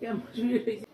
কেমন শুয়ে রয়েছে।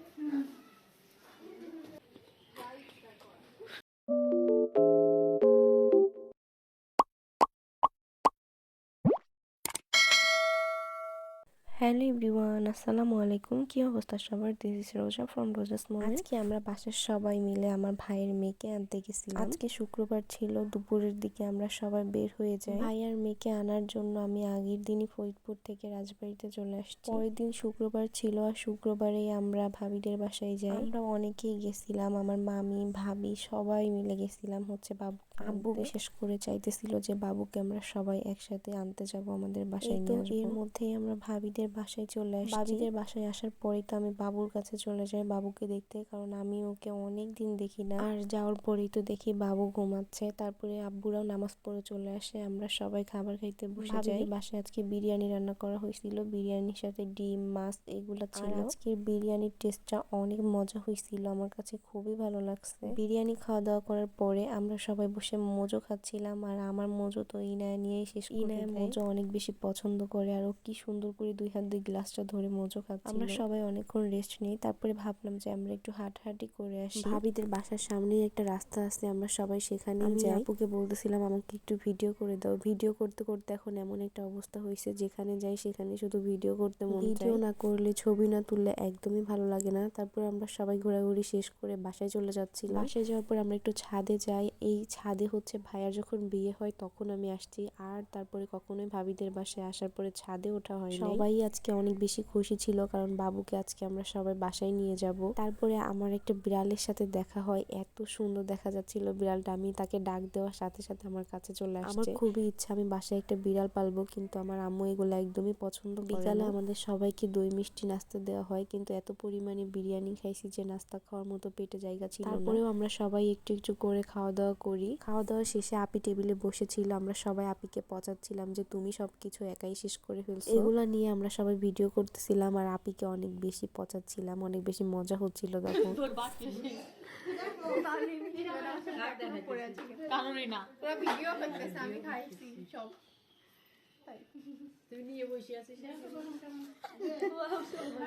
হ্যালো এভরিওয়ান, আসসালামু আলাইকুম। কি অবস্থা সবার? দিস ইজ রোজা ফ্রম রোজাস মোমেন্ট। আজকে আমরা বাসার সবাই মিলে আমার ভাইয়ের মেয়েকে আনতে গেছিলাম। আজকে শুক্রবার ছিল, দুপুরের দিকে আমরা সবাই বের হয়ে যাই ভাই আর মেয়েকে আনার জন্য। আমি আগের দিনই ফরিদপুর থেকে রাজবাড়িতে চলে আসছি। পরের দিন শুক্রবার ছিল, আর শুক্রবারেই আমরা ভাবিদের বাসায় যাই। আমরা অনেকেই গেছিলাম, আমার মামি ভাবি সবাই মিলে গেছিলাম হচ্ছে বাবু। আব্বু বিশেষ করে চাইতেছিল যে বাবুকে আমরা সবাই একসাথে আনতে যাব, আমাদের বাসায় নিয়ে আসবো। এর মধ্যেই আমরা ভাবিদের বাসায় চলে আসছি। ভাবিদের বাসায় আসার পরেই তো আমি বাবুর কাছে চলে যাই বাবুকে দেখতে, কারণ আমি ওকে অনেক দিন দেখি না। আর যাওয়ার পরেই তো দেখি বাবু ঘুমাচ্ছে। তারপরে আব্বুরাও নামাজ পড়ে চলে আসে, আমরা সবাই খাবার খাইতে বসে যাই। বাসায় আজকে বিরিয়ানি রান্না করা হয়েছিল, বিরিয়ানির সাথে ডিম মাছ এগুলা ছিল। আজকের বিরিয়ানির টেস্টটা অনেক মজা হয়েছিল, আমার কাছে খুবই ভালো লাগছে। বিরিয়ানি খাওয়া দাওয়া করার পরে আমরা সবাই বসে মোজো খাচ্ছিলাম, আর আমার মোজো তো ইনায়া নিয়েই শেষ করে দেয়। মোজো অনেক বেশি পছন্দ করে, আর ও কি সুন্দর করে 2 হাত দিয়ে গ্লাসটা ধরে মোজো খাচ্ছিল। আমরা সবাই অনেকক্ষণ রেস্ট নিই, তারপরে ভাবলাম যে আমরা একটু হাঁটাহাঁটি করে আসি। ভাবিদের বাসার সামনেই একটা রাস্তা আছে, আমরা সবাই সেখানে যাই। আপুকে বলতেছিলাম আমাকে একটু ভিডিও করে দাও। ভিডিও করতে করতে এখন এমন একটা অবস্থা হয়েছে, যেখানে যাই সেখানে শুধু ভিডিও করতে মন চায়। ভিডিও না করলে, ছবি না তুললে একদমই ভালো লাগে না। তারপর আমরা সবাই ঘোরাঘুরি শেষ করে বাসায় চলে যাচ্ছিলাম। বাসায় যাওয়ার পর আমরা একটু ছাদে যাই। এই ছাদে হচ্ছে ভাইয়ার যখন বিয়ে হয় তখন আমি আসছি, আর তারপরে কখনোই ভাবিদের বাসায় আসার পরে ছাদে ওঠা হয় না। সবাই আজকে অনেক বেশি খুশি ছিল, কারণ বাবুকে আজকে আমরা সবাই বাসায় নিয়ে যাব। তারপরে আমার একটা বিড়ালের সাথে দেখা হয়, এত সুন্দর দেখা যাচ্ছিল বিড়ালটা। আমি তাকে ডাক দেওয়ার সাথে সাথে আমার কাছে চলে আসছে। আমার খুবই ইচ্ছা আমি বাসায় একটা বিড়াল পালবো, কিন্তু আমার আম্মু এগুলো একদমই পছন্দ করে না। বিকালে আমাদের সবাইকে দই মিষ্টি নাস্তা দেওয়া হয়, কিন্তু এত পরিমাণে বিরিয়ানি খাইছি যে নাস্তা খাওয়ার মতো পেটে জায়গা ছিল না। তারপরেও আমরা সবাই একটু একটু করে খাওয়া দাওয়া করি। খাওয়া দাওয়া শেষে আপি টেবিলে বসেছিল, আমরা সবাই আপিকে পচাচ্ছিলাম যে তুমি সবকিছু একাই শেষ করে ফেলছো। এগুলা নিয়ে আমরা সবাই ভিডিও করতেছিলাম, আর আপিকে অনেক বেশি পচাচ্ছিলাম, অনেক বেশি মজা হচ্ছিল তখন।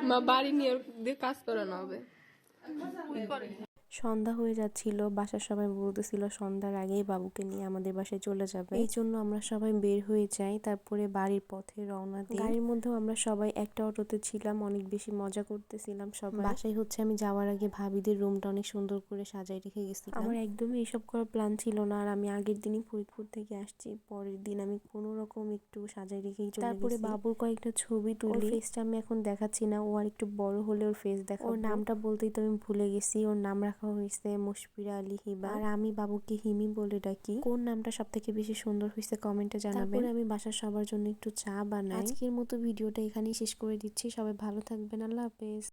মা বাড়ি নিয়ে কাজ করানো হবে। সন্ধ্যা হয়ে যাচ্ছিল, বাসার সবাই বলতেছিল সন্ধ্যার আগেই বাবুকে নিয়ে আমাদের বাসায় চলে যাবে। এই জন্য আমরা সবাই বের হয়ে যাই, তারপরে বাড়ির পথে রওনা দিই। গাড়ির মধ্যেও আমরা সবাই একটা অটোতে ছিলাম, অনেক বেশি মজা করতেছিলাম সবাই। বাসায় হচ্ছে আমি যাওয়ার আগে ভাবিদের রুমটা অনেক সুন্দর করে সাজাই রেখে গেছিলাম। আমার একদমই এসব করার প্ল্যান ছিল না, আর আমি আগের দিনই ফরিদপুর থেকে আসছি, পরের দিন আমি কোনো রকম একটু সাজাই রেখেই চলে গেছি। তারপরে বাবুর কয়েকটা ছবি তুলি। ওর ফেসটা আমি এখন দেখাচ্ছি না, ও আর একটু বড় হলে ওর ফেস দেখাবো। ওর নামটা বলতেই তো আমি ভুলে গেছি। ওর নাম রাখা হয়েছে মুশফিরা আলী হিবা, আর আমি বাবুকে হিমি বলে ডাকি। কোন নামটা সব থেকে বেশি সুন্দর হয়েছে কমেন্টে জানাবেন। তারপরে আমি বাসার সবার জন্য একটু চা বানাই। আজকের মতো ভিডিওটা এখানেই শেষ করে দিচ্ছি। সবাই ভালো থাকবেন, আল্লাহ হাফেজ।